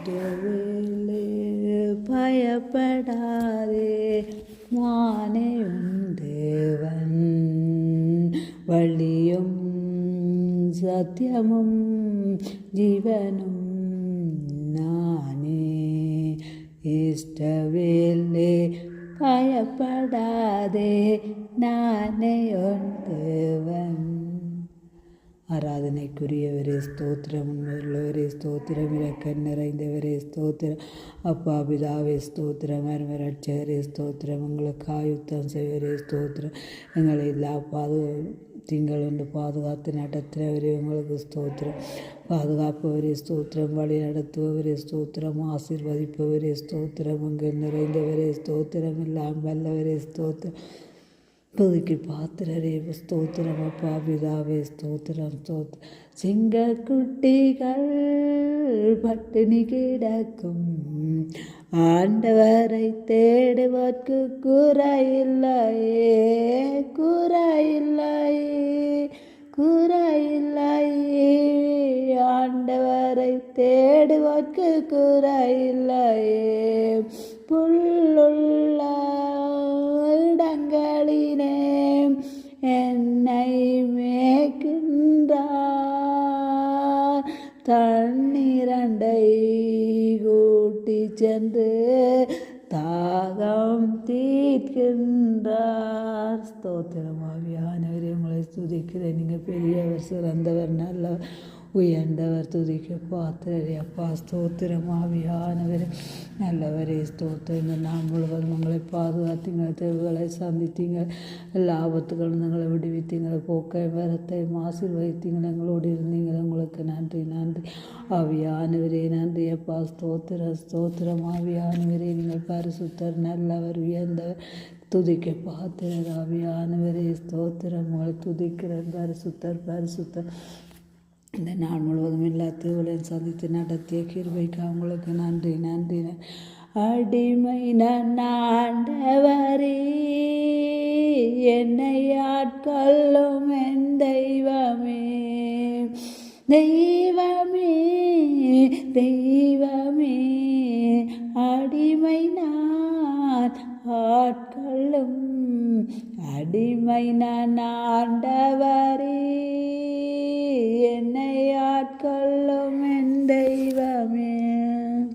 இஷ்டவேலே பயப்படாதே மானே உண்டேவன் வழியும் சத்தியமும் ஜீவனும் நானே இஷ்டவேலே பயப்படாதே நானே உண்டேவன். ஆராதனைக்குரியவரே ஸ்தோத்திரம், உண்மையுள்ளவரே ஸ்தோத்திரம், இரக்கம் நிறைந்தவரே ஸ்தோத்திரம், அப்பா பிதாவே ஸ்தோத்திரம், ரட்சகரே ஸ்தோத்திரம், எங்களுக்கு ஆயுத்தம் செய்வரே ஸ்தோத்திரம், எங்களை எல்லா திங்கள் ஒன்று பாதுகாத்து நடத்துகிறவரே உங்களுக்கு ஸ்தோத்திரம், பாதுகாப்பவரே ஸ்தோத்திரம், வழி நடத்துபவரே ஸ்தோத்திரம், ஆசீர்வதிப்பவரே ஸ்தோத்திரம், அங்கு நிறைந்தவரே ஸ்தோத்திரம், எல்லாம் வல்லவரே ஸ்தோத்திரம், துதிக்கு பாத்திரரே ஸ்தோத்திரம், அப்பா பிதாவே ஸ்தோத்திரம் ஸ்தோத்திரம். சிங்கக்குட்டிகள் பட்டினி கிடக்கும் ஆண்டவரை தேடுவதற்கு குறையில்லையே குறையில்லையே ஆண்டவரை தேடுவதற்கு குறையில்லையே. புல்லுள்ள இடங்களினே என்னை மேய்க்கின்றார், தண்ணீரண்டை கூட்டி சென்று தாகம் தீர்க்கின்றார். ஸ்தோத்திரம் ஆவியானவரே உங்களை துதிக்கிறேன். நீங்கள் பெரியவர், சிறந்தவர், நல்லவர், உயர்ந்தவர், துதிக்க பாத்திரரே அப்பா. ஸ்தோத்திரம் ஆவியானவரே நல்லவரே ஸ்தோத்திரம். இந்த நாள் முழுவதும் உங்களை பாதுகாத்தீங்க, தேவைகளை சந்தித்தீங்க, எல்லா ஆபத்துகளும் எங்களை விடுவித்தீங்க, போக்கை வரத்தையும் ஆசீர்வதித்தீங்க, எங்களோடு இருந்தீங்க. உங்களுக்கு நன்றி நன்றி ஆவியானவரே, நன்றி அப்பா. ஸ்தோத்திரம் ஸ்தோத்திரம் ஆவியானவரே, நீங்கள் பரிசுத்தர், நல்லவர், உயர்ந்தவர், துதிக்க பாத்திரர் ஆவியானவரே ஸ்தோத்திரம். உங்களை துதிக்கிறேன், பரிசுத்தர் பரிசுத்தர். இந்த நாள் முழுவதும் எல்லா தேவலையும் சந்தித்து நடத்திய கிருபைக்கு அவங்களுக்கு நன்றி நன்றி. அடிமை நான் ஆண்டவரே, என்னை ஆட்கொள்ளும் என் தெய்வமே தெய்வமே தெய்வமே, அடிமை நான் ஆட்கொள்ளும் அடிமை நான் ஆண்டவரே,